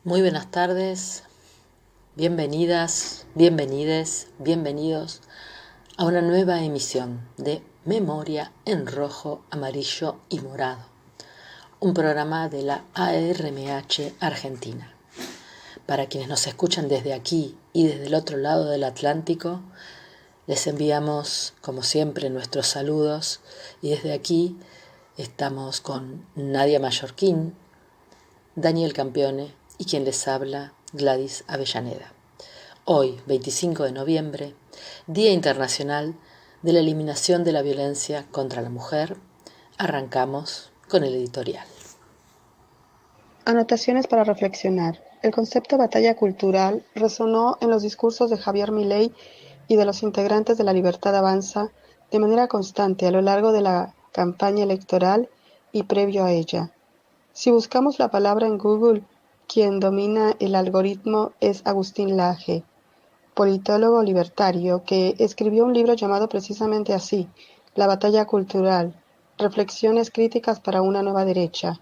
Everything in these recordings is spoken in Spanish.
Muy buenas tardes, bienvenidas, bienvenides, bienvenidos a una nueva emisión de Memoria en Rojo, Amarillo y Morado, un programa de la ARMH Argentina. Para quienes nos escuchan desde aquí y desde el otro lado del Atlántico, les enviamos, como siempre, nuestros saludos y desde aquí estamos con Nadia Mallorquín, Daniel Campione y quien les habla, Gladys Avellaneda. Hoy, 25 de noviembre, Día Internacional de la Eliminación de la Violencia contra la Mujer, arrancamos con el editorial. Anotaciones para reflexionar. El concepto batalla cultural resonó en los discursos de Javier Milei y de los integrantes de La Libertad Avanza de manera constante a lo largo de la campaña electoral y previo a ella. Si buscamos la palabra en Google, quien domina el algoritmo es Agustín Laje, politólogo libertario, que escribió un libro llamado precisamente así, La batalla cultural, reflexiones críticas para una nueva derecha.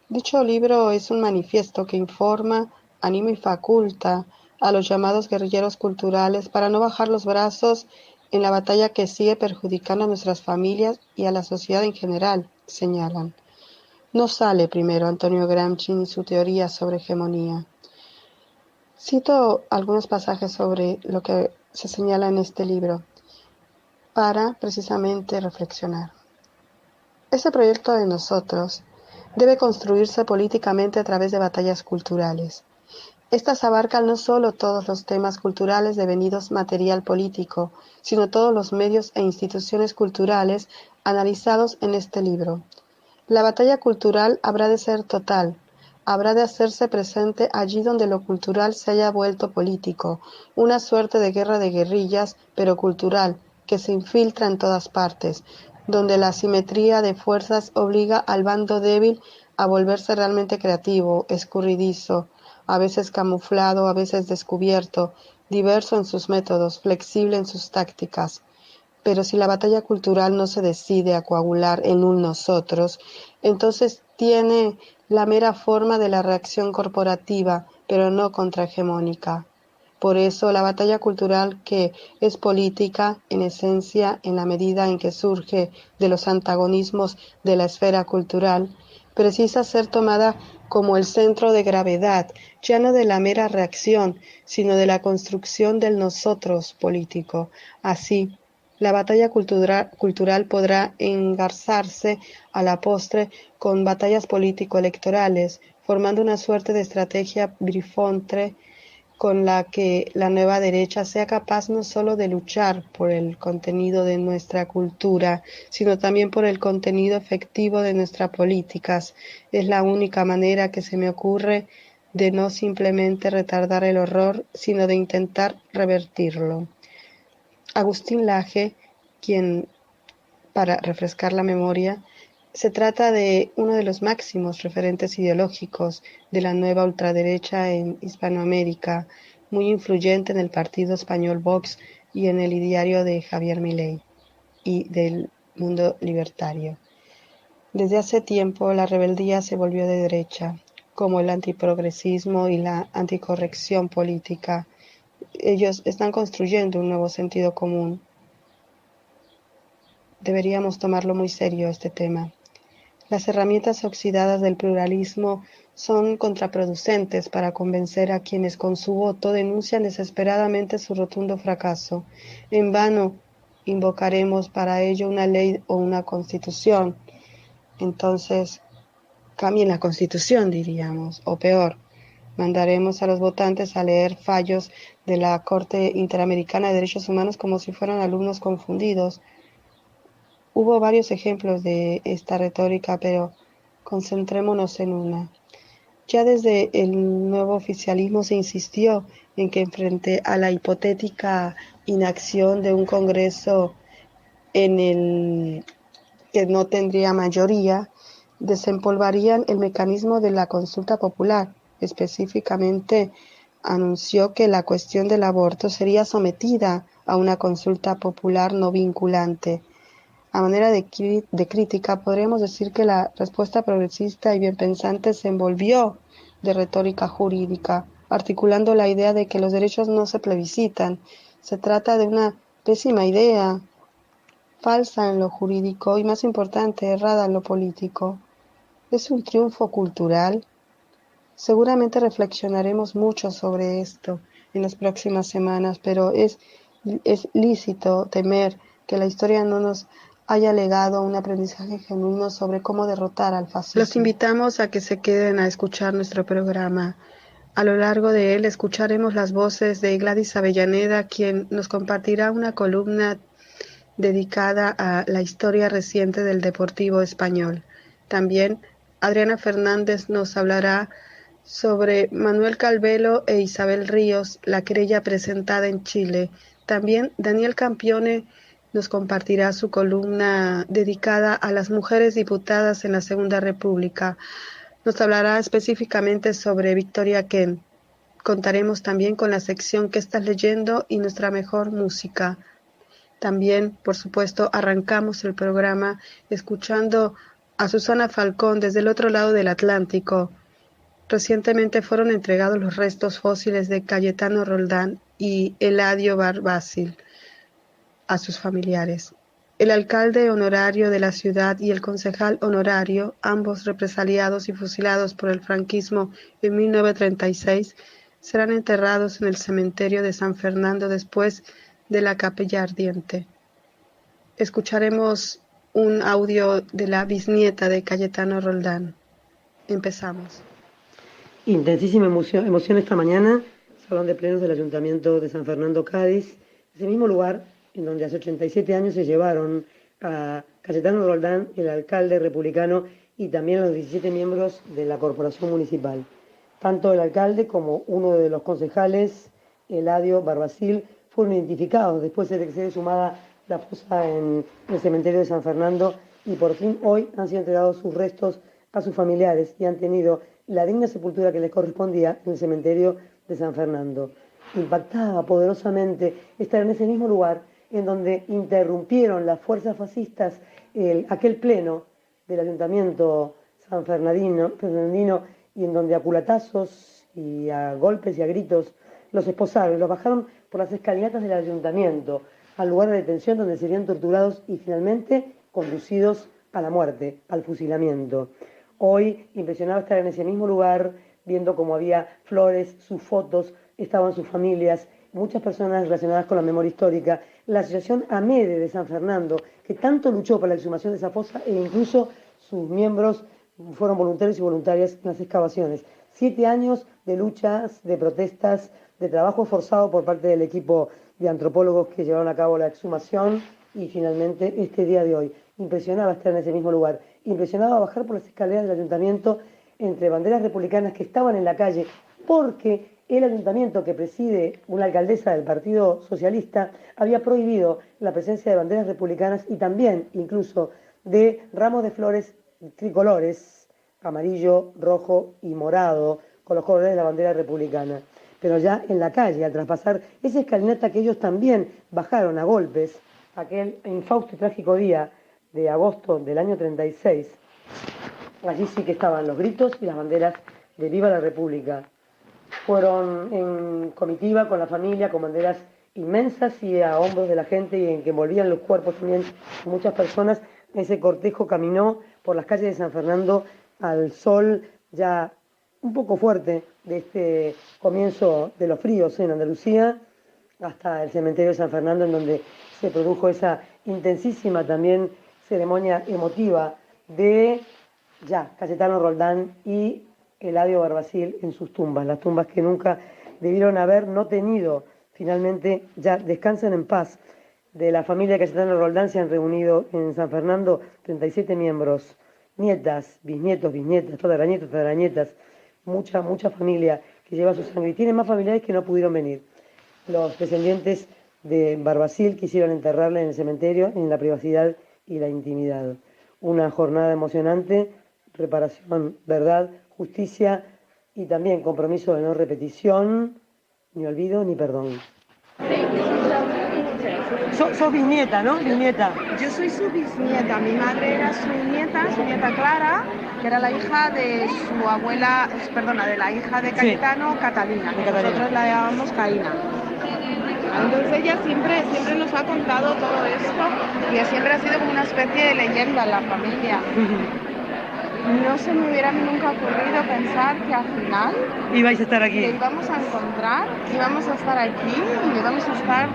Dicho libro es un manifiesto que informa, anima y faculta a los llamados guerrilleros culturales para no bajar los brazos en la batalla que sigue perjudicando a nuestras familias y a la sociedad en general, señalan. No sale primero Antonio Gramsci ni su teoría sobre hegemonía. Cito algunos pasajes sobre lo que se señala en este libro para precisamente reflexionar. Ese proyecto de nosotros debe construirse políticamente a través de batallas culturales. Estas abarcan no solo todos los temas culturales devenidos material político, sino todos los medios e instituciones culturales analizados en este libro. La batalla cultural habrá de ser total, habrá de hacerse presente allí donde lo cultural se haya vuelto político, una suerte de guerra de guerrillas, pero cultural, que se infiltra en todas partes, donde la asimetría de fuerzas obliga al bando débil a volverse realmente creativo, escurridizo, a veces camuflado, a veces descubierto, diverso en sus métodos, flexible en sus tácticas. Pero si la batalla cultural no se decide a coagular en un nosotros, entonces tiene la mera forma de la reacción corporativa, pero no contrahegemónica. Por eso la batalla cultural, que es política en esencia en la medida en que surge de los antagonismos de la esfera cultural, precisa ser tomada como el centro de gravedad, ya no de la mera reacción, sino de la construcción del nosotros político. Así, la batalla cultural podrá engarzarse a la postre con batallas político-electorales, formando una suerte de estrategia bifronte con la que la nueva derecha sea capaz no solo de luchar por el contenido de nuestra cultura, sino también por el contenido efectivo de nuestras políticas. Es la única manera que se me ocurre de no simplemente retardar el horror, sino de intentar revertirlo. Agustín Laje, quien, para refrescar la memoria, se trata de uno de los máximos referentes ideológicos de la nueva ultraderecha en Hispanoamérica, muy influyente en el partido español Vox y en el ideario de Javier Milei y del mundo libertario. Desde hace tiempo la rebeldía se volvió de derecha, como el antiprogresismo y la anticorrección política. Ellos están construyendo un nuevo sentido común. Deberíamos tomarlo muy serio este tema. Las herramientas oxidadas del pluralismo son contraproducentes para convencer a quienes con su voto denuncian desesperadamente su rotundo fracaso. En vano invocaremos para ello una ley o una constitución. Entonces, cambien la constitución, diríamos, o peor, mandaremos a los votantes a leer fallos de la Corte Interamericana de Derechos Humanos como si fueran alumnos confundidos. Hubo varios ejemplos de esta retórica, pero concentrémonos en una. Ya desde el nuevo oficialismo se insistió en que frente a la hipotética inacción de un Congreso en el que no tendría mayoría, desempolvarían el mecanismo de la consulta popular. Específicamente, anunció que la cuestión del aborto sería sometida a una consulta popular no vinculante. A manera de crítica, podríamos decir que la respuesta progresista y bien pensante se envolvió de retórica jurídica, articulando la idea de que los derechos no se plebiscitan. Se trata de una pésima idea, falsa en lo jurídico y, más importante, errada en lo político. ¿Es un triunfo cultural? Seguramente reflexionaremos mucho sobre esto en las próximas semanas, pero es lícito temer que la historia no nos haya legado un aprendizaje genuino sobre cómo derrotar al fascismo. Los invitamos a que se queden a escuchar nuestro programa. A lo largo de él escucharemos las voces de Gladys Avellaneda, quien nos compartirá una columna dedicada a la historia reciente del Deportivo Español. También Adriana Fernández nos hablará sobre Manuel Calvelo e Isabel Ríos, la querella presentada en Chile. También Daniel Campione nos compartirá su columna dedicada a las mujeres diputadas en la Segunda República. Nos hablará específicamente sobre Victoria Kent. Contaremos también con la sección ¿Qué estás leyendo? Y nuestra mejor música. También, por supuesto, arrancamos el programa escuchando a Susana Falcón desde el otro lado del Atlántico. Recientemente fueron entregados los restos fósiles de Cayetano Roldán y Eladio Barbácil a sus familiares. El alcalde honorario de la ciudad y el concejal honorario, ambos represaliados y fusilados por el franquismo en 1936, serán enterrados en el cementerio de San Fernando después de la Capilla Ardiente. Escucharemos un audio de la bisnieta de Cayetano Roldán. Empezamos. Intensísima emoción esta mañana, Salón de Plenos del Ayuntamiento de San Fernando, Cádiz, ese mismo lugar en donde hace 87 años se llevaron a Cayetano Roldán, el alcalde republicano, y también a los 17 miembros de la corporación municipal. Tanto el alcalde como uno de los concejales, Eladio Barbácil, fueron identificados después de que se sumada la fosa en el cementerio de San Fernando, y por fin hoy han sido entregados sus restos a sus familiares y han tenido la digna sepultura que les correspondía en el cementerio de San Fernando. Impactaba poderosamente estar en ese mismo lugar en donde interrumpieron las fuerzas fascistas aquel pleno del ayuntamiento sanfernandino, y en donde a culatazos y a golpes y a gritos los esposaron y los bajaron por las escalinatas del ayuntamiento al lugar de detención donde serían torturados y finalmente conducidos a la muerte, al fusilamiento. Hoy impresionaba estar en ese mismo lugar, viendo cómo había flores, sus fotos, estaban sus familias, muchas personas relacionadas con la memoria histórica, la asociación AMEDE de San Fernando, que tanto luchó por la exhumación de esa fosa, e incluso sus miembros fueron voluntarios y voluntarias en las excavaciones. 7 años de luchas, de protestas, de trabajo forzado por parte del equipo de antropólogos que llevaron a cabo la exhumación, y finalmente este día de hoy. Impresionaba estar en ese mismo lugar, impresionaba bajar por las escaleras del ayuntamiento entre banderas republicanas que estaban en la calle, porque el ayuntamiento que preside una alcaldesa del Partido Socialista había prohibido la presencia de banderas republicanas y también incluso de ramos de flores tricolores, amarillo, rojo y morado, con los colores de la bandera republicana. Pero ya en la calle, al traspasar esa escalinata que ellos también bajaron a golpes, aquel infausto y trágico día de agosto del año 36, allí sí que estaban los gritos y las banderas de Viva la República. Fueron en comitiva con la familia, con banderas inmensas y a hombros de la gente, y en que envolvían los cuerpos también muchas personas. Ese cortejo caminó por las calles de San Fernando al sol ya un poco fuerte de este comienzo de los fríos en Andalucía, hasta el cementerio de San Fernando, en donde se produjo esa intensísima también ceremonia emotiva de Cayetano Roldán y Eladio Barbácil en sus tumbas, las tumbas que nunca debieron haber no tenido. Finalmente ya descansan en paz. De la familia de Cayetano Roldán se han reunido en San Fernando 37 miembros, nietas, bisnietos, bisnietas, tataranietos, tataranietas, mucha familia que lleva su sangre, y tiene más familiares que no pudieron venir. Los descendientes de Barbácil quisieron enterrarle en el cementerio, en la privacidad y la intimidad. Una jornada emocionante, reparación, verdad, justicia y también compromiso de no repetición, ni olvido ni perdón. Sos bisnieta, ¿no? Bisnieta. Yo soy su bisnieta, mi madre era su nieta Clara, que era la hija de su abuela, perdona, de la hija de Cayetano, Catalina, que nosotros la llamamos Caína. Entonces ella siempre nos ha contado todo esto y siempre ha sido como una especie de leyenda en la familia. No se me hubiera nunca ocurrido pensar que al final ibais a estar aquí. Le íbamos a encontrar, íbamos a estar aquí y íbamos a estar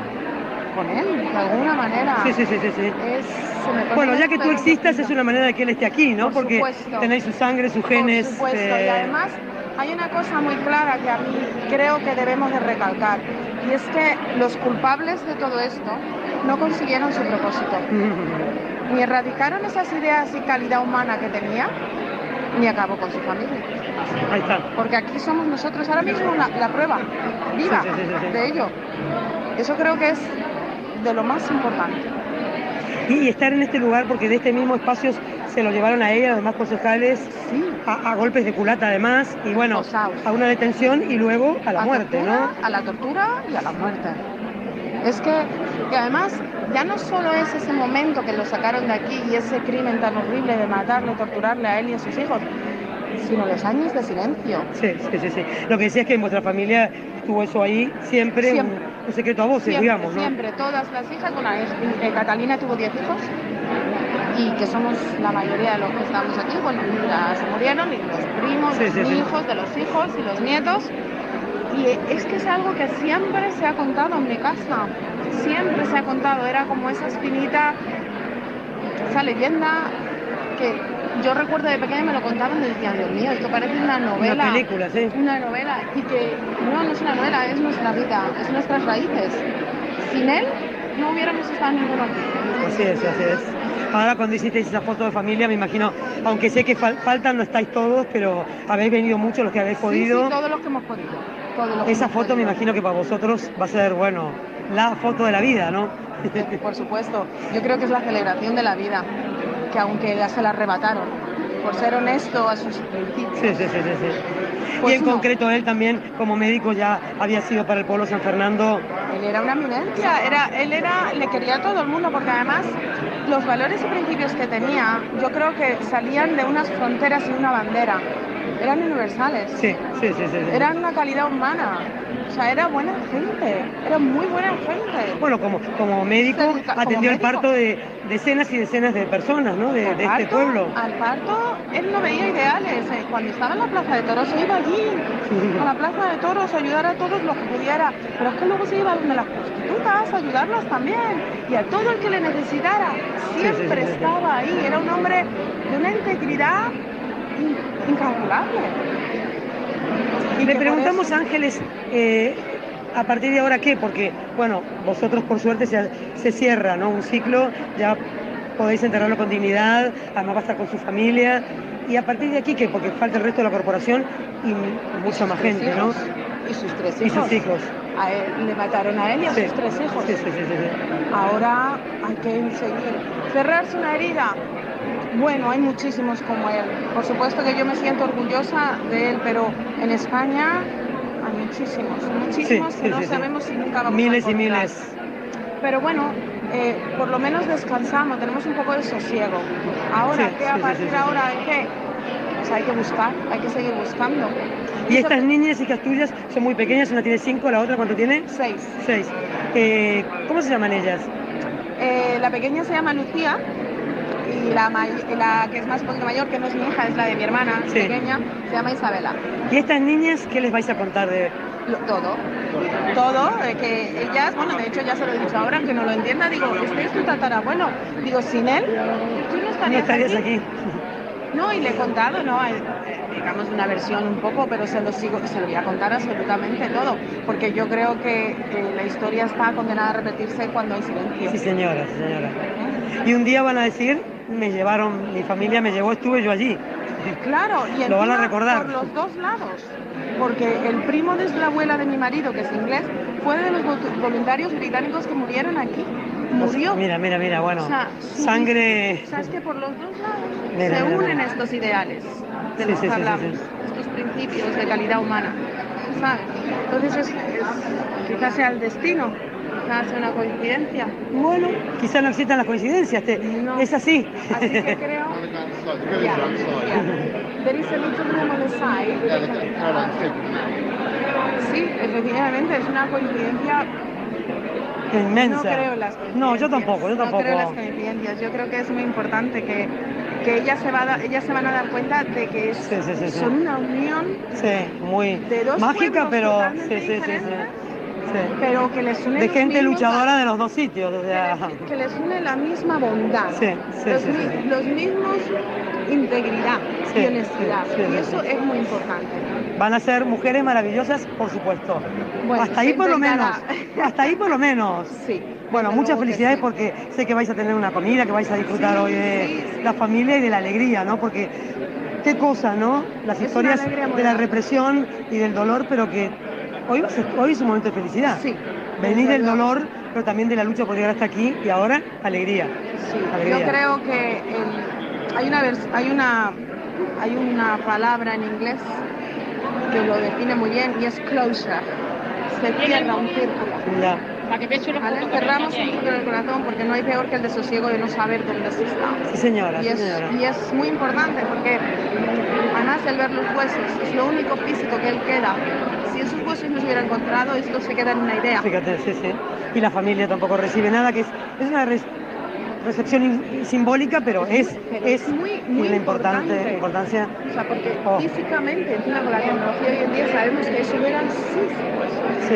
con él, de alguna manera. Sí. Bueno, ya que tú existas es una manera de que él esté aquí, ¿no? Por porque supuesto. Tenéis su sangre, sus genes. Por supuesto, y además hay una cosa muy clara que a mí creo que debemos de recalcar, y es que los culpables de todo esto no consiguieron su propósito. Ni erradicaron esas ideas y calidad humana que tenía, ni acabó con su familia. Ahí está. Porque aquí somos nosotros ahora mismo la prueba viva de ello. Eso creo que es de lo más importante. Y estar en este lugar, porque de este mismo espacio se lo llevaron a ella, los demás concejales, a golpes de culata además, y bueno, a una detención y luego a la muerte, ¿no? A la tortura y a la muerte. Es que además ya no solo es ese momento que lo sacaron de aquí y ese crimen tan horrible de matarle, torturarle a él y a sus hijos, sino los años de silencio. Sí. Lo que decía es que en vuestra familia tuvo eso ahí siempre. Un secreto a voces, digamos, ¿no? Siempre, todas las hijas, bueno, Catalina tuvo 10 hijos y que somos la mayoría de los que estamos aquí, bueno, ya se murieron, y los primos, los hijos de los hijos y los nietos. Y es que es algo que siempre se ha contado en mi casa, siempre se ha contado, era como esa espinita, esa leyenda que yo recuerdo de pequeña me lo contaban y decían, Dios mío, esto parece una novela. Una película, sí. Una novela, y que no es una novela, es nuestra vida, es nuestras raíces. Sin él no hubiéramos estado ninguno aquí. Así es. Ahora cuando hicisteis esa foto de familia, me imagino, aunque sé que faltan, no estáis todos, pero habéis venido muchos los que habéis podido. Sí, todos los que hemos podido. Esa foto me imagino que para vosotros va a ser, bueno, la foto de la vida, ¿no? Por supuesto, yo creo que es la celebración de la vida, que aunque ya se la arrebataron, por ser honesto a sus principios. Sí. Pues y en concreto él también, como médico, ya había sido para el pueblo San Fernando. Él era una eminencia, le quería a todo el mundo, porque además los valores y principios que tenía, yo creo que salían de unas fronteras y una bandera. Eran universales. Sí. Eran una calidad humana. O sea, era buena gente. Era muy buena gente. Bueno, como médico atendió el parto de decenas y decenas de personas, ¿no? De este pueblo. Al parto, él no veía ideales. Cuando estaba en la plaza de toros, se iba allí, a la plaza de toros, a ayudar a todos los que pudiera. Pero es que luego se iba a donde las prostitutas, a ayudarlas también. Y a todo el que le necesitara. Siempre estaba ahí. Era un hombre de una integridad incalculable. Y le preguntamos, Ángeles, a partir de ahora qué, porque, bueno, vosotros por suerte se cierra, ¿no? Un ciclo, ya podéis enterrarlo con dignidad, además va a estar con su familia, y a partir de aquí qué, porque falta el resto de la corporación y mucha más gente, ¿no? Y sus 3 hijos. Y sus hijos. A él, le mataron a él y a sus 3 hijos. Sí. Ahora hay que seguir. Cerrarse una herida. Bueno, hay muchísimos como él. Por supuesto que yo me siento orgullosa de él, pero en España hay muchísimos que no sabemos si nunca vamos a encontrar. Miles y miles. Pero bueno, por lo menos descansamos, tenemos un poco de sosiego. Ahora, ¿qué? A partir de ahora, ¿qué? Pues hay que buscar, hay que seguir buscando. ¿Y estas niñas, hijas tuyas, son muy pequeñas? Una tiene 5, la otra ¿cuánto tiene? 6. ¿Cómo se llaman ellas? La pequeña se llama Lucía. Y la que es más poquito mayor, que no es mi hija, es la de mi hermana pequeña, se llama Isabela. ¿Y estas niñas qué les vais a contar de...? Todo, que ellas, bueno, de hecho ya se lo he dicho ahora, que no lo entienda, digo, este es tu tatarabuelo, digo, sin él, tú no estarías aquí. No, y le he contado, ¿no? Digamos una versión un poco, pero se lo voy a contar absolutamente todo, porque yo creo que la historia está condenada a repetirse cuando hay silencio. Sí, señora. Y un día van a decir, mi familia me llevó, estuve yo allí. Claro, y lo van a recordar. Por los dos lados, porque el primo de la abuela de mi marido, que es inglés, fue de los voluntarios británicos que murieron aquí. Murió. Mira, bueno, o sea, sangre... Sabes que por los dos lados se unen estos ideales de los que hablamos, estos principios de calidad humana, ¿sabes? Entonces quizás sea el destino, quizás sea una coincidencia. Bueno, quizá no existan las coincidencias, No. es así. Así que creo. Yeah. There is a little room on the side. Sí, efectivamente, es una coincidencia. Inmensa. No creo en las coincidencias. No, yo tampoco. No creo en las coincidencias. Yo creo que es muy importante que ellas se van a dar cuenta de que son una unión muy de dos mágica, pero pero que les une de gente luchadora de los dos sitios, o sea, que les une la misma bondad, los mismos integridad y honestidad, y eso es muy importante. Van a ser mujeres maravillosas, por supuesto. Bueno, hasta ahí por lo menos. Sí. Bueno, muchas felicidades porque sé que vais a tener una comida, que vais a disfrutar hoy de la familia y de la alegría, ¿no? Porque qué cosa, ¿no? Las historias de la represión y del dolor, pero que hoy es un momento de felicidad. Sí. Venir del dolor, pero también de la lucha por llegar hasta aquí y ahora alegría. Sí. Alegría. Yo creo que hay una palabra en inglés que lo define muy bien y es closure. Se cierra un círculo. Ya. ¿Vale? Cerramos un círculo en el corazón porque no hay peor que el desosiego de no saber dónde se está. Sí, señora. Y es muy importante porque además el ver los huesos es lo único físico que él queda. Si esos huesos no se hubieran encontrado, esto se queda en una idea. Fíjate, sí. Y la familia tampoco recibe nada, que es una recepción simbólica, pero es muy importancia. O sea, porque físicamente, encima con la tecnología hoy en día, sabemos que eso eran sus huesos. Sí.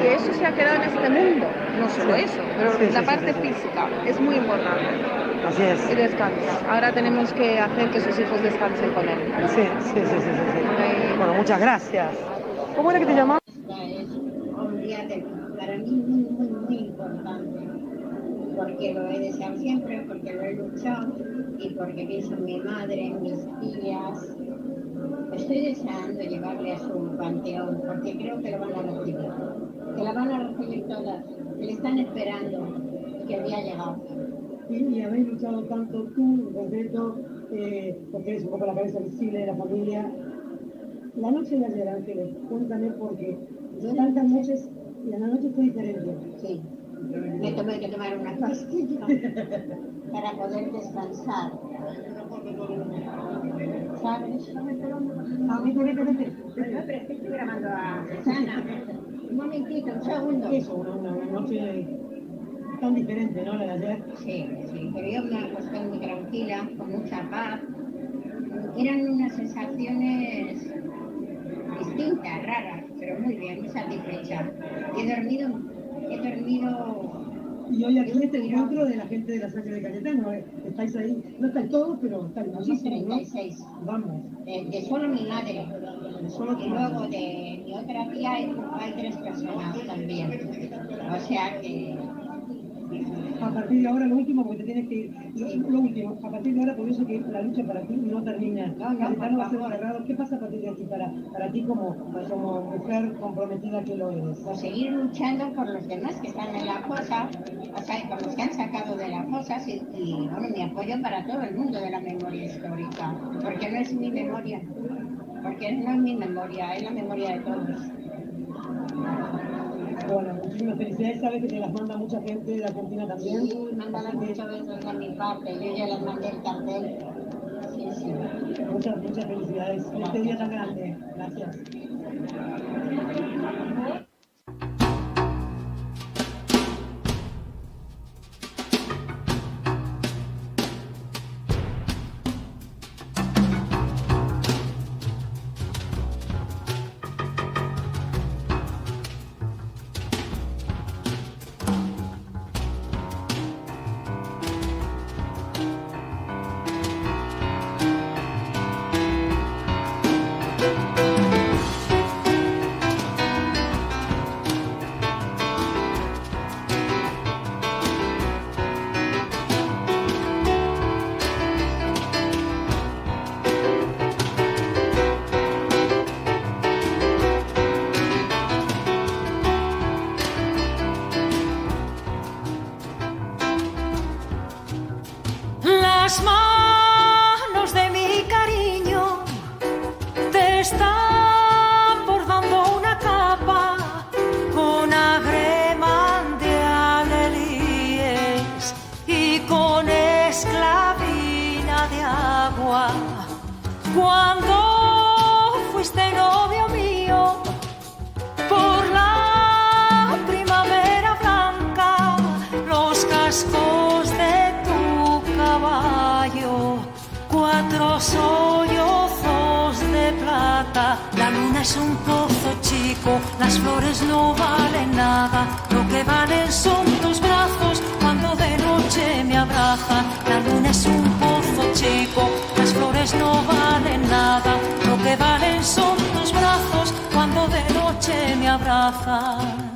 Que eso se ha quedado en este mundo. No solo eso, pero la parte física es muy importante. Así es. Y descansa. Ahora tenemos que hacer que sus hijos descansen con él. Sí. Bueno, muchas gracias. ¿Cómo era que te llamabas? Es un día para mí muy importante, porque lo he deseado siempre, porque lo he luchado y porque pienso en mi madre, en mis tías. Estoy deseando llevarle a su panteón, porque creo que lo van a recibir, que la van a recibir todas, que le están esperando, que había llegado. Y habéis luchado tanto tú, en concreto, porque eres un poco la cabeza visible de la familia. La noche de ayer, Ángeles, cuéntame porque tantas noches y la noche fue diferente. Sí, me tuve que tomar una pastilla para poder descansar. ¿Sabes? Estoy grabando a Susana. Un momentito, un segundo. Eso, una noche tan diferente, ¿no? La de ayer. Sí, pero yo me acosté muy tranquila, con mucha paz. Eran unas sensaciones distintas, raras, pero muy bien, muy satisfecha. He dormido. Y hoy aquí en este encuentro de la gente de la sangre de Cayetano, estáis ahí, no estáis todos, pero estáis muchísimos, ¿no? 36. Vamos. De solo mi madre. Y luego de mi otra tía hay 3 personas también. O sea que... A partir de ahora, lo último, porque te tienes que ir, lo último, a partir de ahora, por eso que la lucha para ti no termina. Cayetano va a ser cerrado. ¿Qué pasa a partir de aquí para ti como mujer comprometida que lo eres? Pues seguir luchando por los demás que están en la fosa, o sea, por los que han sacado de las fosas y bueno, mi apoyo para todo el mundo de la memoria histórica, porque no es mi memoria, es la memoria de todos. Bueno, muchísimas felicidades, sabes que te las manda mucha gente de Argentina también. Sí, mándalas muchas veces de mi parte, yo ya les mandé el cartel. Sí. Muchas felicidades en este día tan grande. Gracias. Cuando fuiste novio mío por la primavera blanca, los cascos de tu caballo, 4 sollozos de plata. La luna es un pozo chico, las flores no valen nada, lo que valen son tus brazos cuando de noche me abrazan. La luna es un pozo chico, las flores no valen nada, lo que valen son tus brazos cuando de noche me abrazan.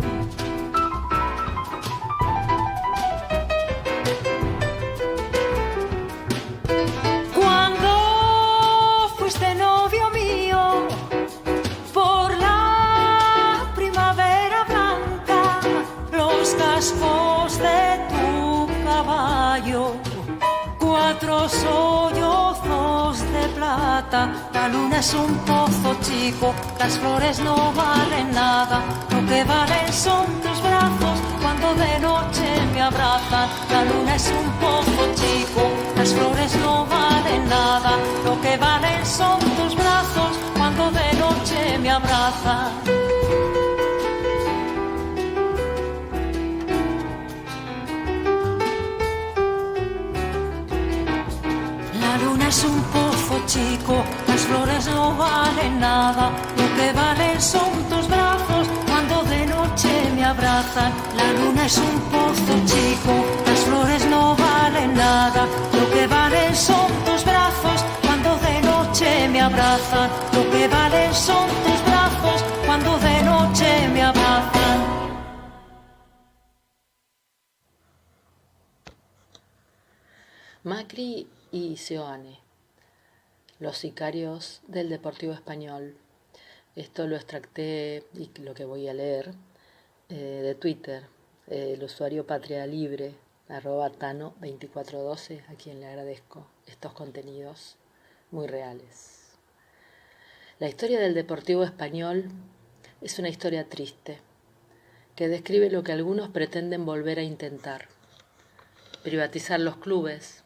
Cuando fuiste novio mío por la primavera blanca, los cascos de tu caballo, 4 sollozos de plata. La luna es un pozo chico, las flores no valen nada, lo que valen son tus brazos cuando de noche me abrazan. La luna es un pozo chico, las flores no valen nada, lo que valen son tus brazos cuando de noche me abrazan. La luna es un pozo chico, las flores no valen nada, lo que valen son tus brazos cuando de noche me abrazan. La luna es un pozo chico, las flores no valen nada, lo que valen son tus brazos cuando de noche me abrazan. Lo que valen son tus brazos cuando de noche me abrazan. Macri y Seoane, los sicarios del Deportivo Español. Esto lo extracté, y lo que voy a leer, de Twitter, el usuario Patria Libre, @Tano2412, a quien le agradezco estos contenidos muy reales. La historia del Deportivo Español es una historia triste, que describe lo que algunos pretenden volver a intentar: privatizar los clubes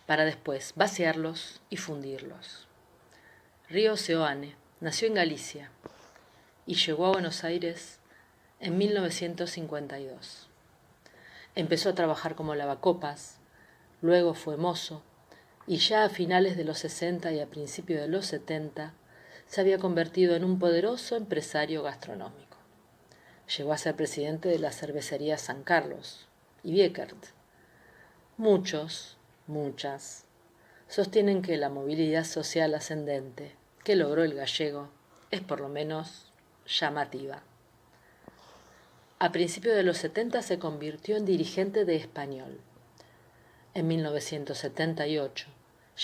para después vaciarlos y fundirlos. Río Seoane nació en Galicia y llegó a Buenos Aires en 1952. Empezó a trabajar como lavacopas, luego fue mozo y ya a finales de los 60 y a principios de los 70 se había convertido en un poderoso empresario gastronómico. Llegó a ser presidente de la cervecería San Carlos y Biekert. Muchas, sostienen que la movilidad social ascendente que logró el gallego es por lo menos llamativa. A principios de los 70 se convirtió en dirigente de Español. En 1978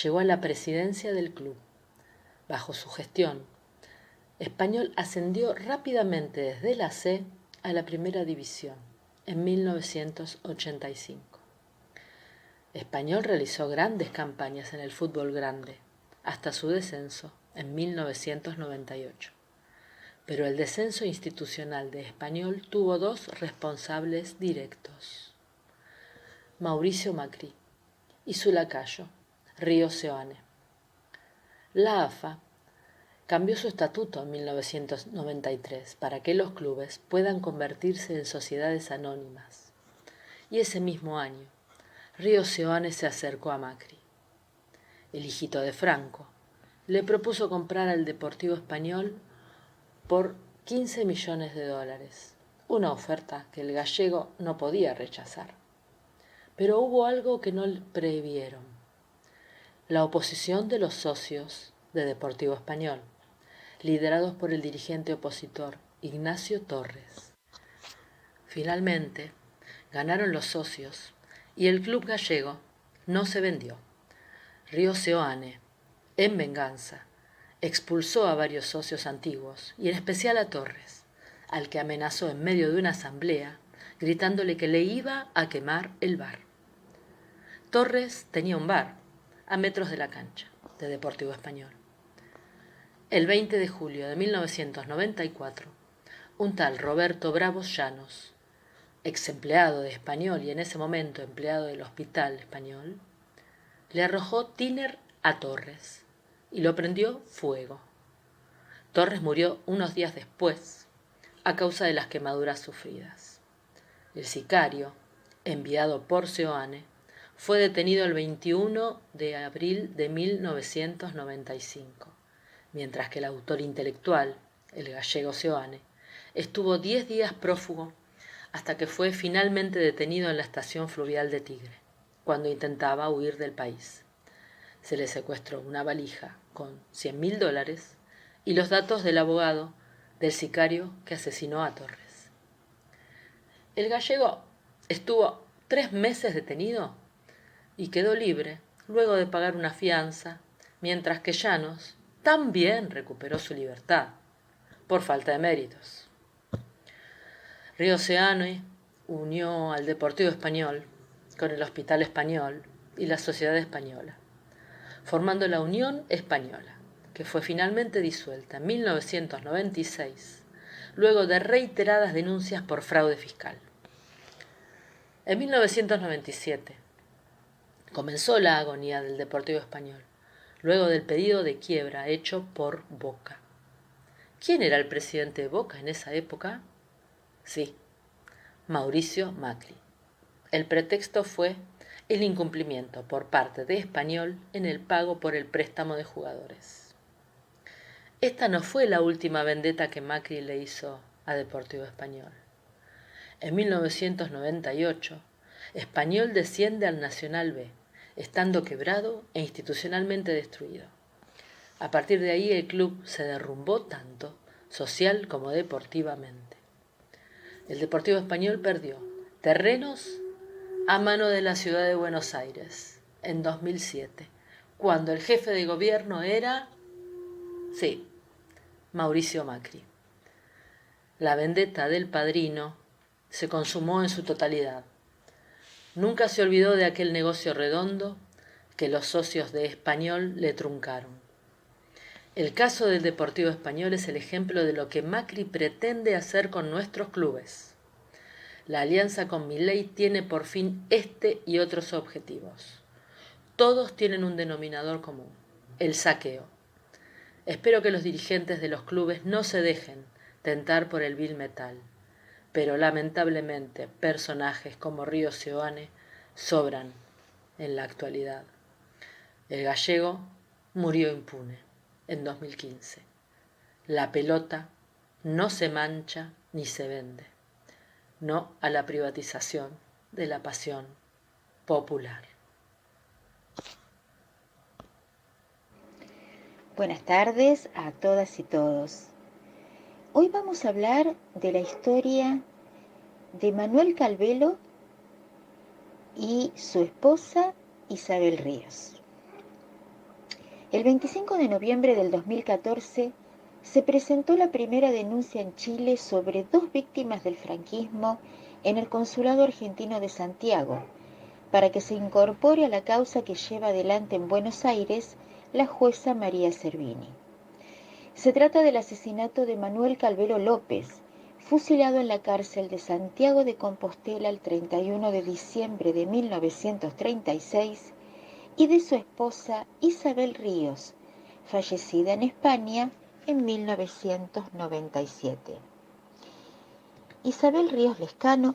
llegó a la presidencia del club. Bajo su gestión, Español ascendió rápidamente desde la C a la primera división en 1985. Español realizó grandes campañas en el fútbol grande, hasta su descenso en 1998. Pero el descenso institucional de Español tuvo 2 responsables directos: Mauricio Macri y su lacayo, Río Seoane. La AFA cambió su estatuto en 1993 para que los clubes puedan convertirse en sociedades anónimas. Y ese mismo año, Río Seoane se acercó a Macri. El hijito de Franco le propuso comprar al Deportivo Español por $15 millones, una oferta que el gallego no podía rechazar. Pero hubo algo que no previeron: la oposición de los socios de Deportivo Español, liderados por el dirigente opositor Ignacio Torres. Finalmente, ganaron los socios y el club gallego no se vendió. Río Seoane, en venganza, expulsó a varios socios antiguos y en especial a Torres, al que amenazó en medio de una asamblea, gritándole que le iba a quemar el bar. Torres tenía un bar a metros de la cancha de Deportivo Español. El 20 de julio de 1994, un tal Roberto Bravos Llanos, ex empleado de Español y en ese momento empleado del Hospital Español, le arrojó tiner a Torres y lo prendió fuego. Torres murió unos días después a causa de las quemaduras sufridas. El sicario, enviado por Seoane, fue detenido el 21 de abril de 1995, mientras que el autor intelectual, el gallego Seoane, estuvo 10 días prófugo hasta que fue finalmente detenido en la estación fluvial de Tigre, cuando intentaba huir del país. Se le secuestró una valija con $100.000 y los datos del abogado del sicario que asesinó a Torres. El gallego estuvo 3 meses detenido y quedó libre luego de pagar una fianza, mientras que Llanos también recuperó su libertad por falta de méritos. Río Seoane unió al Deportivo Español con el Hospital Español y la Sociedad Española, formando la Unión Española, que fue finalmente disuelta en 1996, luego de reiteradas denuncias por fraude fiscal. En 1997 comenzó la agonía del Deportivo Español, luego del pedido de quiebra hecho por Boca. ¿Quién era el presidente de Boca en esa época? Sí, Mauricio Macri. El pretexto fue el incumplimiento por parte de Español en el pago por el préstamo de jugadores. Esta no fue la última vendetta que Macri le hizo a Deportivo Español. En 1998, Español desciende al Nacional B, estando quebrado e institucionalmente destruido. A partir de ahí el club se derrumbó tanto, social como deportivamente. El Deportivo Español perdió terrenos a mano de la ciudad de Buenos Aires en 2007, cuando el jefe de gobierno era, sí, Mauricio Macri. La vendetta del padrino se consumó en su totalidad. Nunca se olvidó de aquel negocio redondo que los socios de Español le truncaron. El caso del Deportivo Español es el ejemplo de lo que Macri pretende hacer con nuestros clubes. La alianza con Milei tiene por fin este y otros objetivos. Todos tienen un denominador común, el saqueo. Espero que los dirigentes de los clubes no se dejen tentar por el vil metal, pero lamentablemente personajes como Río Seoane sobran en la actualidad. El gallego murió impune en 2015. La pelota no se mancha ni se vende. No a la privatización de la pasión popular. Buenas tardes a todas y todos. Hoy vamos a hablar de la historia de Manuel Calvelo y su esposa Isabel Ríos. El 25 de noviembre del 2014 se presentó la primera denuncia en Chile sobre 2 víctimas del franquismo en el Consulado Argentino de Santiago, para que se incorpore a la causa que lleva adelante en Buenos Aires la jueza María Servini. Se trata del asesinato de Manuel Calvelo López, fusilado en la cárcel de Santiago de Compostela el 31 de diciembre de 1936, y de su esposa Isabel Ríos, fallecida en España en 1997. Isabel Ríos Lescano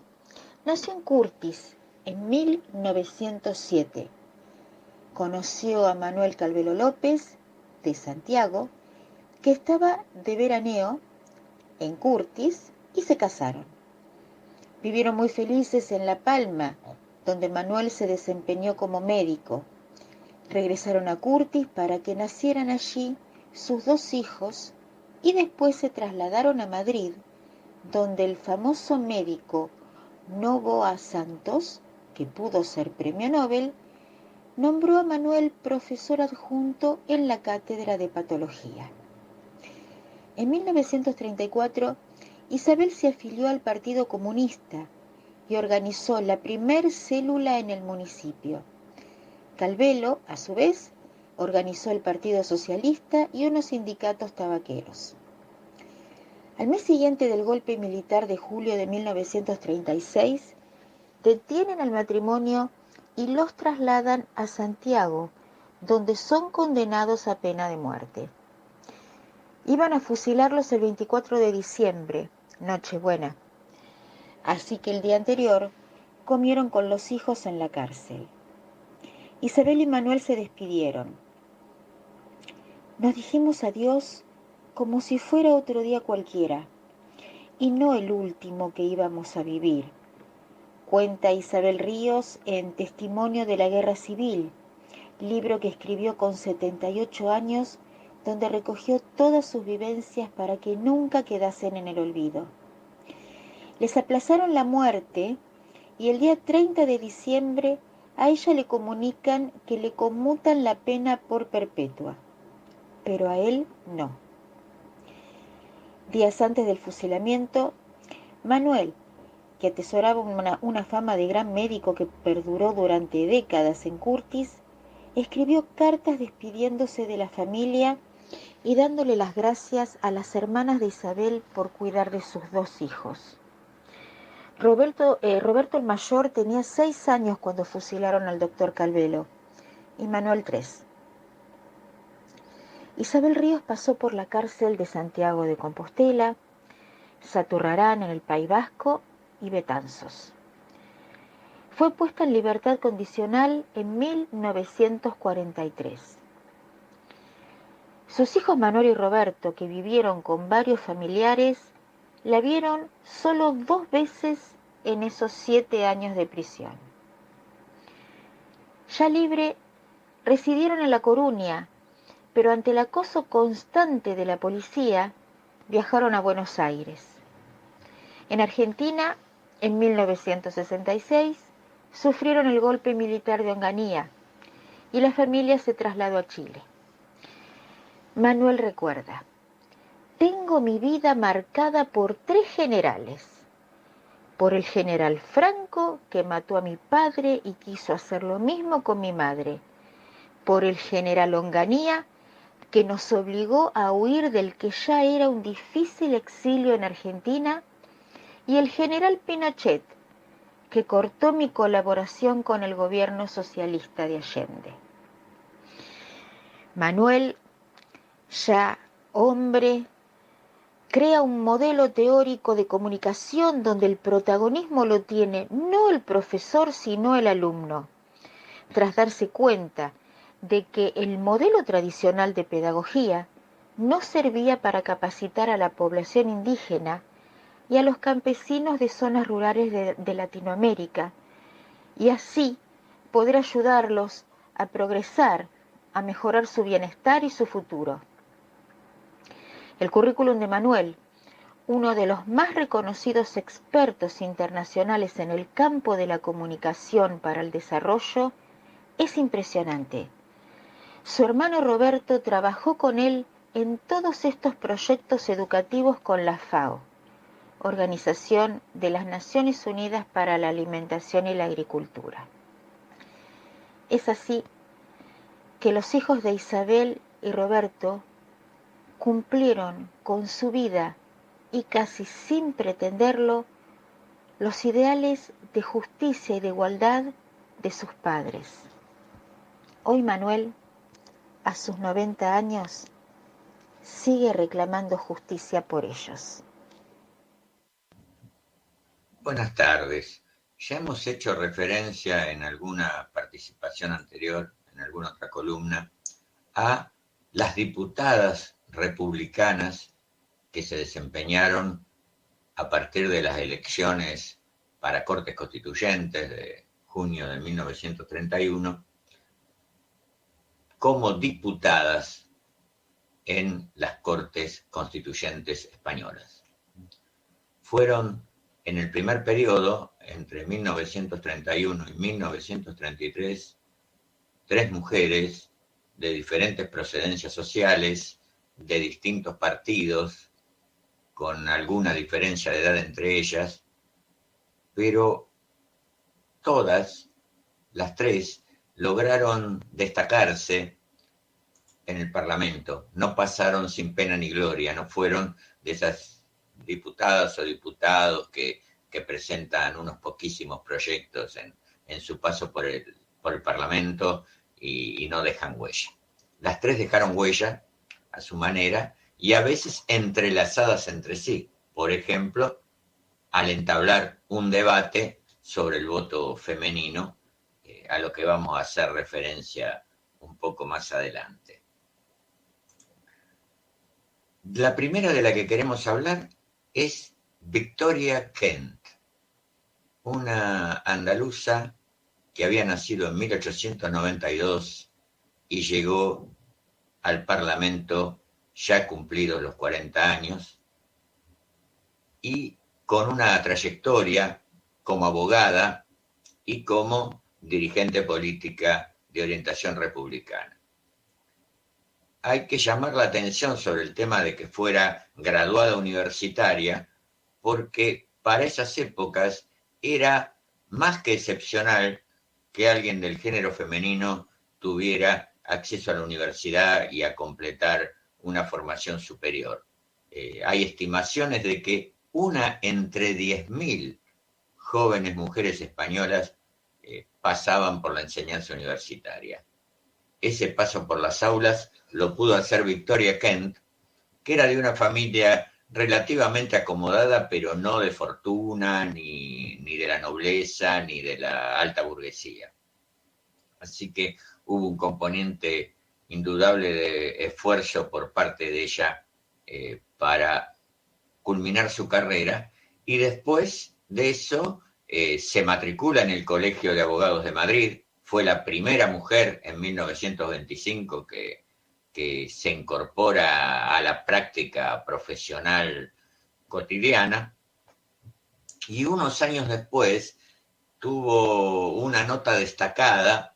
nació en Curtis en 1907. Conoció a Manuel Calvelo López, de Santiago, que estaba de veraneo en Curtis, y se casaron. Vivieron muy felices en La Palma, donde Manuel se desempeñó como médico. Regresaron a Curtis para que nacieran allí sus 2 hijos y después se trasladaron a Madrid, donde el famoso médico Novoa Santos, que pudo ser premio Nobel, nombró a Manuel profesor adjunto en la cátedra de patología. En 1934, Isabel se afilió al Partido Comunista y organizó la primer célula en el municipio. Calvelo, a su vez, organizó el Partido Socialista y unos sindicatos tabaqueros. Al mes siguiente del golpe militar de julio de 1936, detienen al matrimonio y los trasladan a Santiago, donde son condenados a pena de muerte. Iban a fusilarlos el 24 de diciembre, Nochebuena. Así que el día anterior comieron con los hijos en la cárcel. Isabel y Manuel se despidieron. Nos dijimos adiós como si fuera otro día cualquiera, y no el último que íbamos a vivir. Cuenta Isabel Ríos en Testimonio de la Guerra Civil, libro que escribió con 78 años, donde recogió todas sus vivencias para que nunca quedasen en el olvido. Les aplazaron la muerte y el día 30 de diciembre a ella le comunican que le conmutan la pena por perpetua, pero a él no. Días antes del fusilamiento, Manuel, que atesoraba una fama de gran médico que perduró durante décadas en Curtis, escribió cartas despidiéndose de la familia y dándole las gracias a las hermanas de Isabel por cuidar de sus 2 hijos. Roberto el mayor tenía 6 años cuando fusilaron al doctor Calvelo y Manuel 3. Isabel Ríos pasó por la cárcel de Santiago de Compostela, Saturrarán en el País Vasco y Betanzos. Fue puesta en libertad condicional en 1943. Sus hijos Manuel y Roberto, que vivieron con varios familiares, la vieron solo 2 veces en esos 7 años de prisión. Ya libre, residieron en La Coruña, pero ante el acoso constante de la policía, viajaron a Buenos Aires. En Argentina, en 1966, sufrieron el golpe militar de Onganía y la familia se trasladó a Chile. Manuel recuerda: tengo mi vida marcada por 3 generales. Por el general Franco, que mató a mi padre y quiso hacer lo mismo con mi madre. Por el general Onganía, que nos obligó a huir del que ya era un difícil exilio en Argentina. Y el general Pinochet, que cortó mi colaboración con el gobierno socialista de Allende. Manuel, ya hombre, crea un modelo teórico de comunicación donde el protagonismo lo tiene no el profesor, sino el alumno, tras darse cuenta de que el modelo tradicional de pedagogía no servía para capacitar a la población indígena y a los campesinos de zonas rurales de Latinoamérica, y así poder ayudarlos a progresar, a mejorar su bienestar y su futuro. El currículum de Manuel, uno de los más reconocidos expertos internacionales en el campo de la comunicación para el desarrollo, es impresionante. Su hermano Roberto trabajó con él en todos estos proyectos educativos con la FAO, Organización de las Naciones Unidas para la Alimentación y la Agricultura. Es así que los hijos de Isabel y Roberto cumplieron con su vida y casi sin pretenderlo los ideales de justicia y de igualdad de sus padres. Hoy Manuel, a sus 90 años, sigue reclamando justicia por ellos. Buenas tardes. Ya hemos hecho referencia en alguna participación anterior, en alguna otra columna, a las diputadas republicanas que se desempeñaron a partir de las elecciones para Cortes Constituyentes de junio de 1931 como diputadas en las Cortes Constituyentes españolas. Fueron en el primer periodo, entre 1931 y 1933, 3 mujeres de diferentes procedencias sociales, de distintos partidos, con alguna diferencia de edad entre ellas, pero todas, las 3, lograron destacarse en el Parlamento. No pasaron sin pena ni gloria, no fueron de esas diputadas o diputados que presentan unos poquísimos proyectos en su paso por el Parlamento y no dejan huella. Las tres dejaron huella a su manera y a veces entrelazadas entre sí. Por ejemplo, al entablar un debate sobre el voto femenino, a lo que vamos a hacer referencia un poco más adelante. La primera de la que queremos hablar es Victoria Kent, una andaluza que había nacido en 1892 y llegó al Parlamento ya cumplidos los 40 años y con una trayectoria como abogada y como dirigente política de orientación republicana. Hay que llamar la atención sobre el tema de que fuera graduada universitaria, porque para esas épocas era más que excepcional que alguien del género femenino tuviera acceso a la universidad y a completar una formación superior. Hay estimaciones de que una entre 10.000 jóvenes mujeres españolas pasaban por la enseñanza universitaria. Ese paso por las aulas lo pudo hacer Victoria Kent, que era de una familia relativamente acomodada, pero no de fortuna, ni de la nobleza, ni de la alta burguesía. Así que hubo un componente indudable de esfuerzo por parte de ella para culminar su carrera, y después de eso se matricula en el Colegio de Abogados de Madrid. Fue la primera mujer en 1925 que se incorpora a la práctica profesional cotidiana, y unos años después tuvo una nota destacada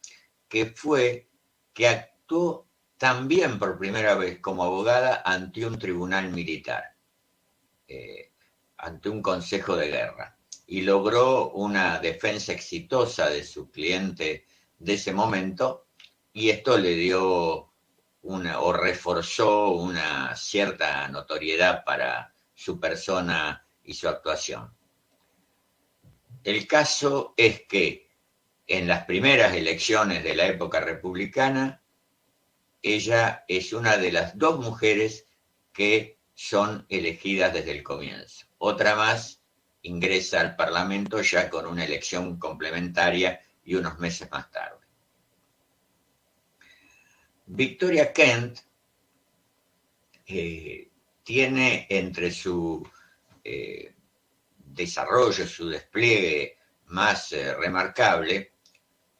que fue que actuó también por primera vez como abogada ante un tribunal militar, ante un consejo de guerra, y logró una defensa exitosa de su cliente de ese momento, y esto le dio o reforzó una cierta notoriedad para su persona y su actuación. El caso es que en las primeras elecciones de la época republicana, ella es una de las dos mujeres que son elegidas desde el comienzo. Otra más ingresa al Parlamento ya con una elección complementaria y unos meses más tarde. Victoria Kent tiene entre su desarrollo, su despliegue más remarcable,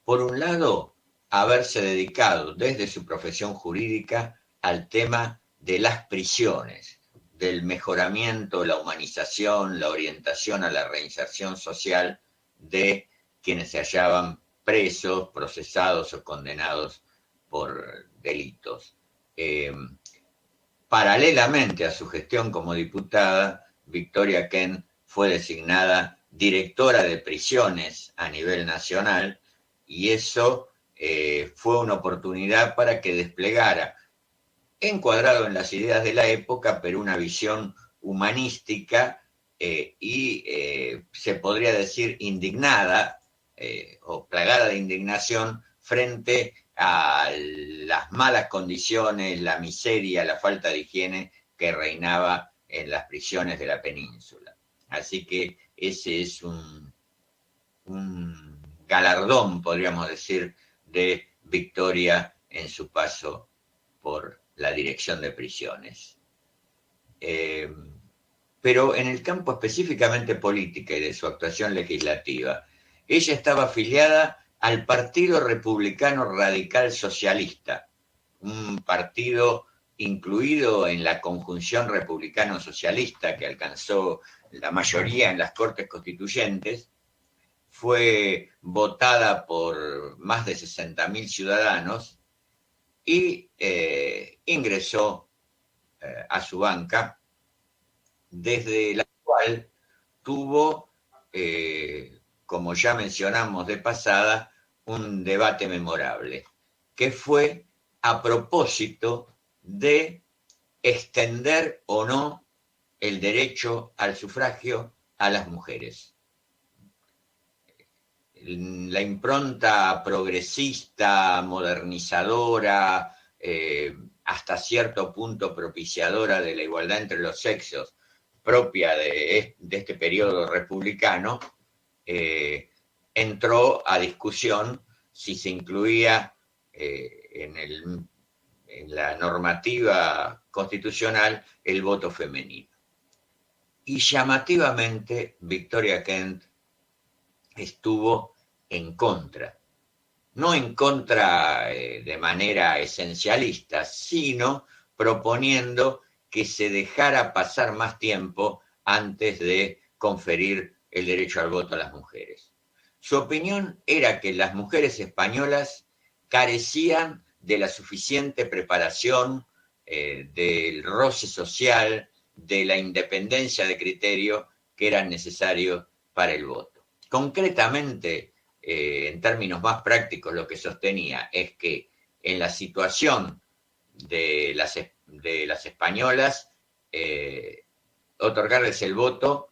por un lado, haberse dedicado desde su profesión jurídica al tema de las prisiones, del mejoramiento, la humanización, la orientación a la reinserción social de quienes se hallaban presos, procesados o condenados por delitos. Paralelamente a su gestión como diputada, Victoria Kent fue designada directora de prisiones a nivel nacional, y eso fue una oportunidad para que desplegara, encuadrado en las ideas de la época, pero una visión humanística y se podría decir indignada o plagada de indignación frente a las malas condiciones, la miseria, la falta de higiene que reinaba en las prisiones de la península. Así que ese es un galardón, podríamos decir, de Victoria en su paso por la dirección de prisiones. Pero en el campo específicamente política y de su actuación legislativa, ella estaba afiliada al Partido Republicano Radical Socialista, un partido incluido en la conjunción republicano-socialista que alcanzó la mayoría en las Cortes Constituyentes. Fue votada por más de 60.000 ciudadanos y ingresó a su banca, desde la cual tuvo, como ya mencionamos de pasada, un debate memorable, que fue a propósito de extender o no el derecho al sufragio a las mujeres. la impronta progresista, modernizadora, hasta cierto punto propiciadora de la igualdad entre los sexos, propia de este periodo republicano, entró a discusión si se incluía en la normativa constitucional el voto femenino. Y llamativamente Victoria Kent estuvo en contra. No en contra de manera esencialista, sino proponiendo que se dejara pasar más tiempo antes de conferir el derecho al voto a las mujeres. Su opinión era que las mujeres españolas carecían de la suficiente preparación, del roce social, de la independencia de criterio que eran necesarios para el voto. Concretamente, en términos más prácticos, lo que sostenía es que en la situación de las españolas, otorgarles el voto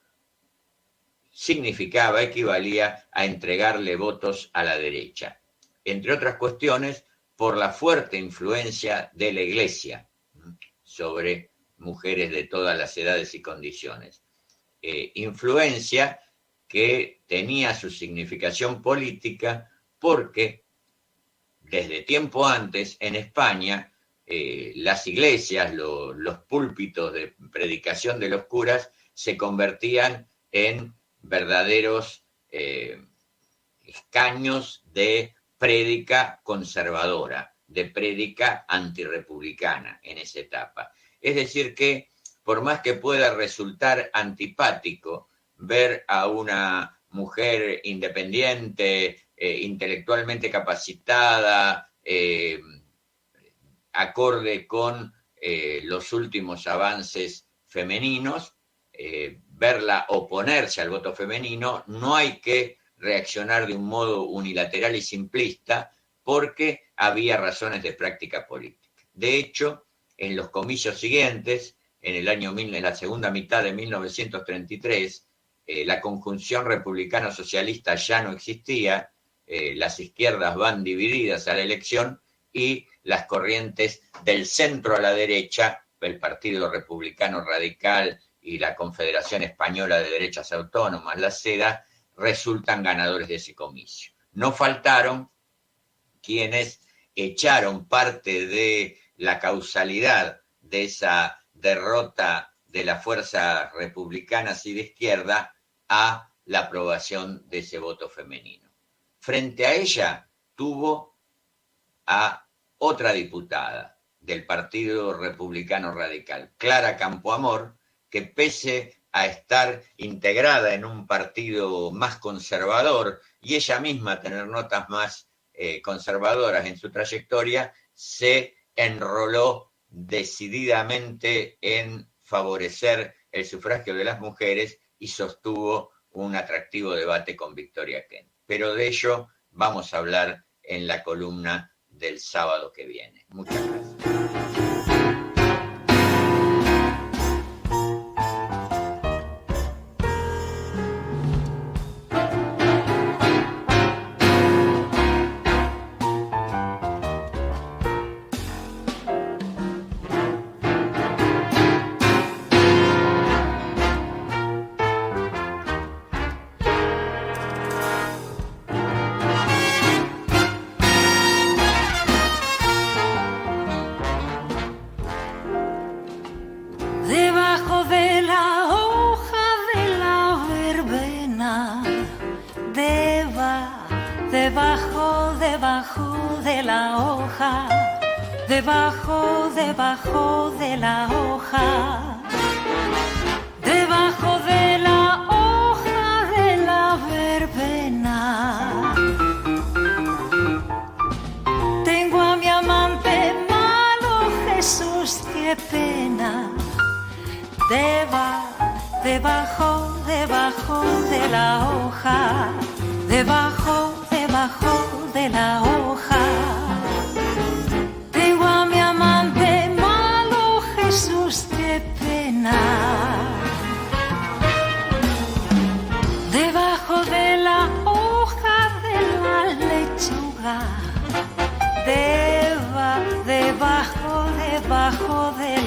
equivalía a entregarle votos a la derecha, entre otras cuestiones por la fuerte influencia de la Iglesia sobre mujeres de todas las edades y condiciones. Influencia que tenía su significación política porque desde tiempo antes en España las iglesias, los púlpitos de predicación de los curas se convertían en verdaderos escaños de prédica conservadora, de prédica antirrepublicana en esa etapa. Es decir que, por más que pueda resultar antipático ver a una mujer independiente, intelectualmente capacitada, acorde con los últimos avances femeninos, verla oponerse al voto femenino, no hay que reaccionar de un modo unilateral y simplista porque había razones de práctica política. De hecho, en los comicios siguientes, en la segunda mitad de 1933, la conjunción republicano-socialista ya no existía, las izquierdas van divididas a la elección y las corrientes del centro a la derecha, el Partido Republicano Radical y la Confederación Española de Derechas Autónomas, la SEDA, resultan ganadores de ese comicio. No faltaron quienes echaron parte de la causalidad de esa derrota de las fuerzas republicanas y de izquierda a la aprobación de ese voto femenino. Frente a ella tuvo a otra diputada del Partido Republicano Radical, Clara Campoamor, que pese a estar integrada en un partido más conservador y ella misma tener notas más conservadoras en su trayectoria, se enroló decididamente en favorecer el sufragio de las mujeres y sostuvo un atractivo debate con Victoria Kent. Pero de ello vamos a hablar en la columna del sábado que viene. Muchas gracias. Debajo de la hoja, debajo de la hoja de la verbena, tengo a mi amante malo, Jesús, qué pena. Debajo de la hoja, debajo de la hoja. Jesús, qué pena. Debajo de la hoja de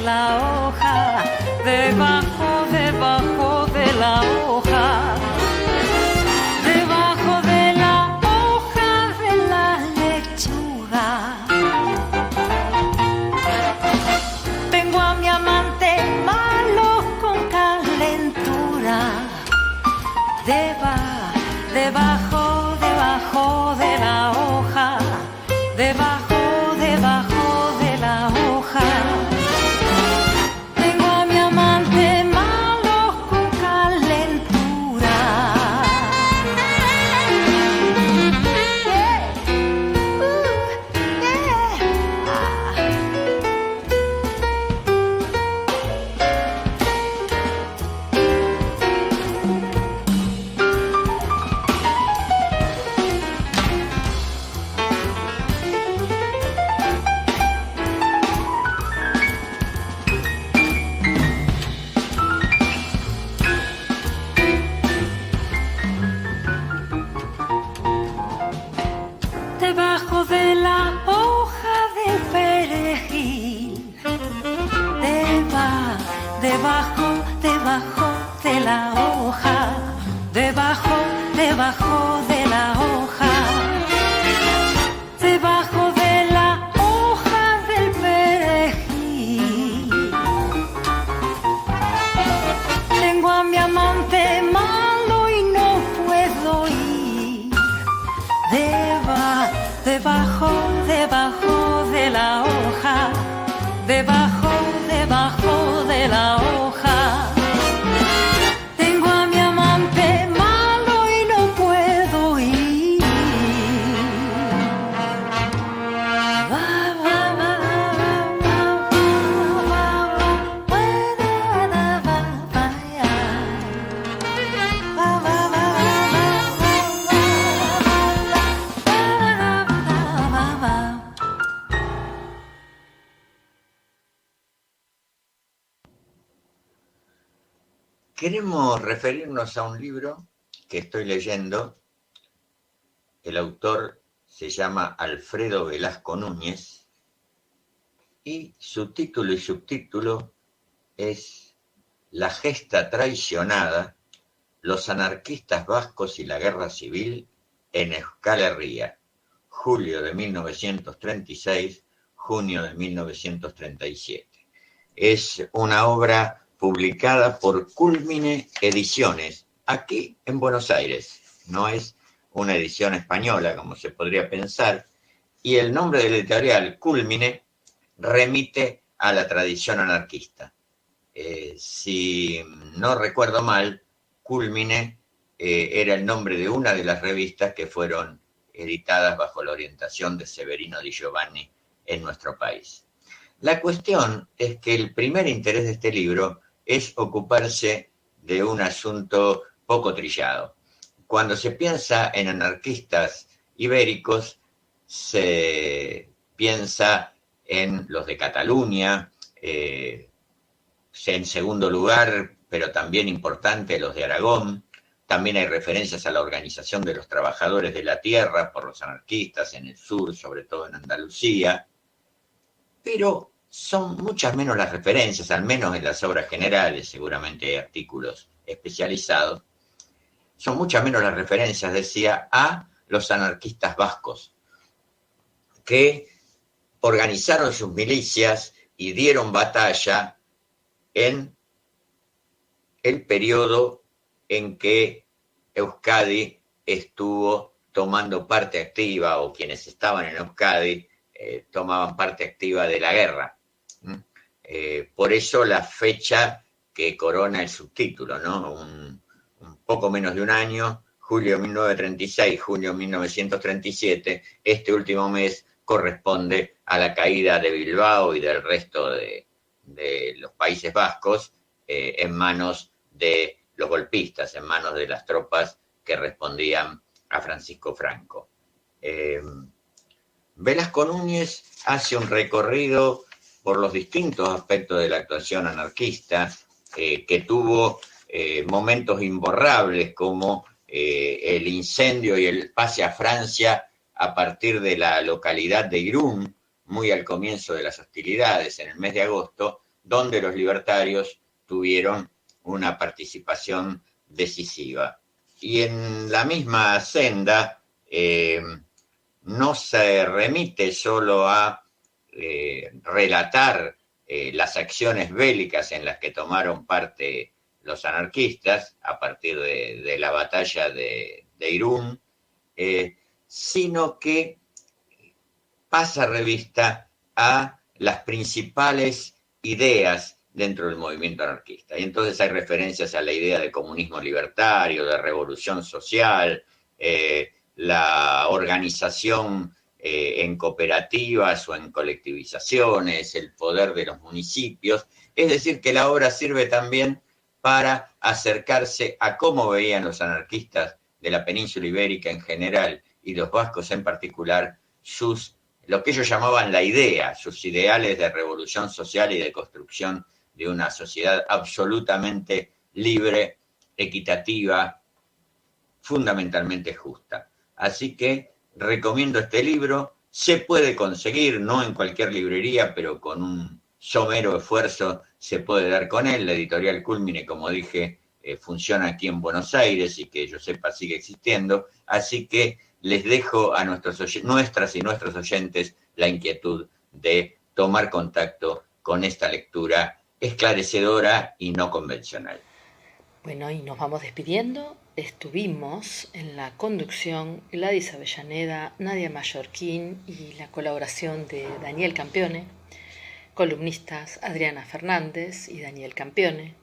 la hoja, debajo, debajo de la hoja, debajo de la hoja de la lechuga. Tengo a mi amante malo con calentura, debajo, debajo de la hoja, debajo, debajo de la hoja. Tengo a mi amante malo con calentura. Yeah. Debajo de la hoja del perejil, debajo, debajo de la hoja, debajo, debajo de la hoja, debajo de la hoja del perejil. Tengo a mi amante malo y no puedo ir. Debajo, debajo de la hoja, debajo, debajo de la hoja. Tengo a mi amante malo y no puedo ir. Queremos referirnos a un libro que estoy leyendo. El autor se llama Alfredo Velasco Núñez y su título y subtítulo es La gesta traicionada, los anarquistas vascos y la guerra civil en Euskal Herria, julio de 1936, junio de 1937. Es una obra publicada por Cúlmine Ediciones, aquí en Buenos Aires. No es una edición española, como se podría pensar, y el nombre del editorial, Cúlmine, remite a la tradición anarquista. Si no recuerdo mal, Cúlmine era el nombre de una de las revistas que fueron editadas bajo la orientación de Severino Di Giovanni en nuestro país. La cuestión es que el primer interés de este libro es ocuparse de un asunto poco trillado. Cuando se piensa en anarquistas ibéricos, se piensa en los de Cataluña, en segundo lugar, pero también importante, los de Aragón. También hay referencias a la organización de los trabajadores de la tierra por los anarquistas en el sur, sobre todo en Andalucía. Pero son muchas menos las referencias, al menos en las obras generales, seguramente hay artículos especializados, son muchas menos las referencias, decía, a los anarquistas vascos, que organizaron sus milicias y dieron batalla en el periodo en que Euskadi estuvo tomando parte activa, o quienes estaban en Euskadi tomaban parte activa de la guerra. Por eso la fecha que corona el subtítulo, ¿no? Un poco menos de un año, julio de 1936, junio de 1937, este último mes corresponde a la caída de Bilbao y del resto de los Países Vascos en manos de los golpistas, en manos de las tropas que respondían a Francisco Franco. Velasco Núñez hace un recorrido por los distintos aspectos de la actuación anarquista, que tuvo momentos imborrables como el incendio y el pase a Francia a partir de la localidad de Irún, muy al comienzo de las hostilidades, en el mes de agosto donde los libertarios tuvieron una participación decisiva. Y en la misma senda no se remite solo a relatar las acciones bélicas en las que tomaron parte los anarquistas a partir de la batalla de Irún, sino que pasa revista a las principales ideas dentro del movimiento anarquista. Y entonces hay referencias a la idea de comunismo libertario, de revolución social, la organización en cooperativas o en colectivizaciones, el poder de los municipios. Es decir, que la obra sirve también para acercarse a cómo veían los anarquistas de la península ibérica en general y los vascos en particular lo que ellos llamaban la idea, sus ideales de revolución social y de construcción de una sociedad absolutamente libre, equitativa, fundamentalmente justa. Así que recomiendo este libro. Se puede conseguir, no en cualquier librería, pero con un somero esfuerzo se puede dar con él. La editorial Cúlmine, como dije, funciona aquí en Buenos Aires y que yo sepa sigue existiendo. Así que les dejo a nuestras y nuestros oyentes la inquietud de tomar contacto con esta lectura esclarecedora y no convencional. Bueno, y nos vamos despidiendo. Estuvimos en la conducción Gladys Avellaneda, Nadia Mallorquín y la colaboración de Daniel Campione, columnistas Adriana Fernández y Daniel Campione,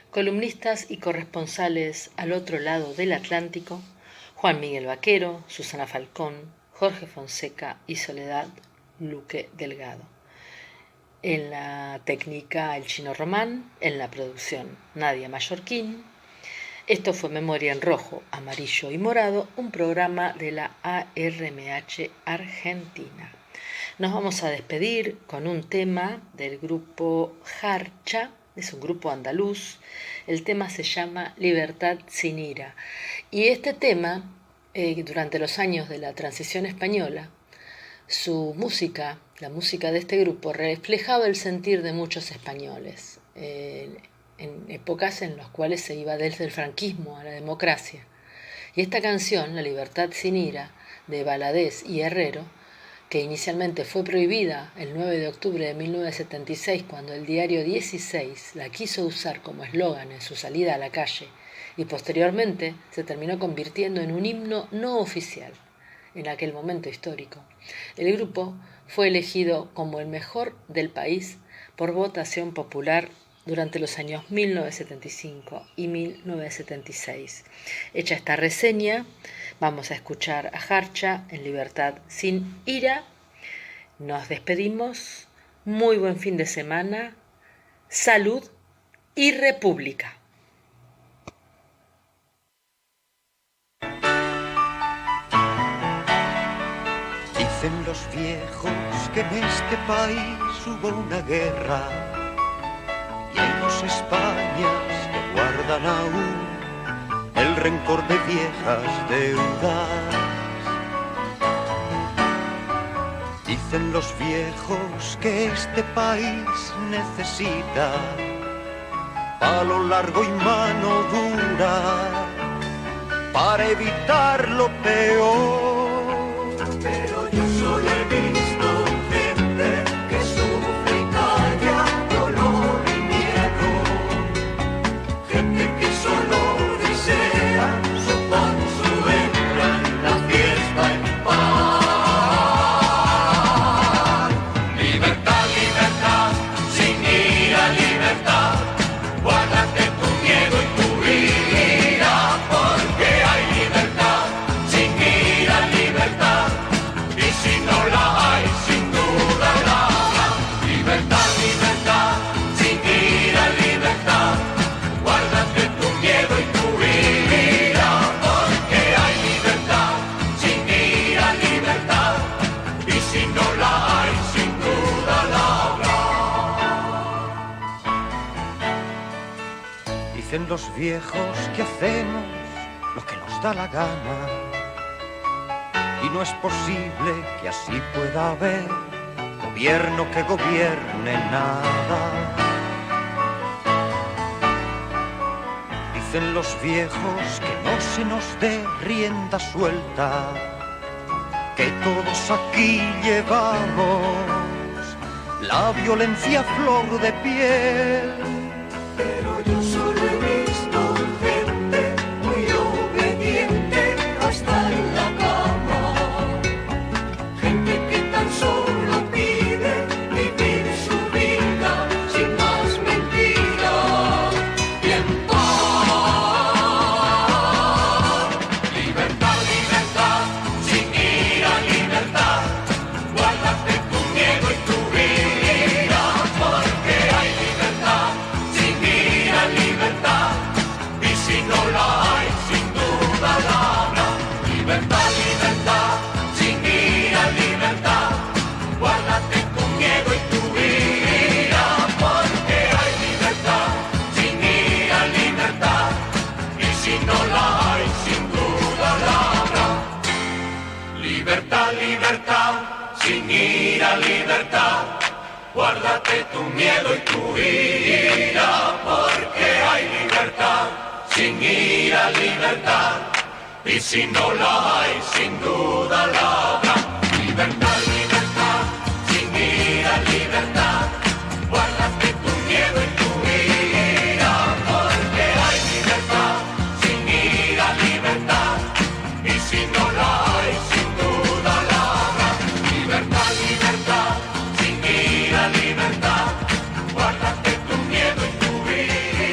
columnistas y corresponsales al otro lado del Atlántico, Juan Miguel Vaquero, Susana Falcón, Jorge Fonseca y Soledad Luque Delgado. En la técnica El Chino Román, en la producción Nadia Mallorquín. Esto fue Memoria en Rojo, Amarillo y Morado, un programa de la ARMH Argentina. Nos vamos a despedir con un tema del grupo Jarcha, es un grupo andaluz. El tema se llama Libertad sin ira. Y este tema, durante los años de la transición española, su música, la música de este grupo, reflejaba el sentir de muchos españoles en épocas en las cuales se iba desde el franquismo a la democracia. Y esta canción, La Libertad sin ira, de Valadez y Herrero, que inicialmente fue prohibida el 9 de octubre de 1976 cuando el diario 16 la quiso usar como eslogan en su salida a la calle, y posteriormente se terminó convirtiendo en un himno no oficial en aquel momento histórico. El grupo fue elegido como el mejor del país por votación popular durante los años 1975 y 1976. Hecha esta reseña, vamos a escuchar a Jarcha en Libertad sin ira. Nos despedimos. Muy buen fin de semana. Salud y República. Dicen los viejos que en este país hubo una guerra y hay dos Españas que guardan aún el rencor de viejas deudas. Dicen los viejos que este país necesita palo largo y mano dura para evitar lo peor. Pero yo solo he visto gente que sufre y calla dolor y miedo, gente que solo desea su pan, su entra en la fiesta en paz. Libertad, libertad, sin ira, libertad, guárdate tu miedo y tu ira, porque hay libertad, sin ira, libertad. Y si no la hay, sin duda la habrá. Libertad, libertad, sin ira, libertad. Guárdate tu miedo y tu ira, porque hay libertad, sin ira, libertad. Y si no la hay, sin duda la habrá. Dicen los viejos que hacemos lo que nos da la gana. Y no es posible que así pueda haber gobierno que gobierne nada. Dicen los viejos que no se nos dé rienda suelta, que todos aquí llevamos la violencia a flor de piel. Pero yo solo he visto gente muy obediente hasta en la cama, gente que tan solo pide vivir su vida sin más mentiras y en paz. Libertad, libertad, sin ira, libertad, guárdate tu miedo y tu ira, porque hay libertad, sin ira, libertad, y si no la hay, sin duda la habrá. Libertad, libertad, sin ira, libertad, guárdate tu miedo y tu ira, porque hay libertad, sin ira, libertad, y si no la hay, sin duda la habrá. Libertad, libertad, sin ira, libertad, guárdate tu miedo y tu ira, porque hay libertad, sin ira, libertad, y si no la hay, sin duda la habrá.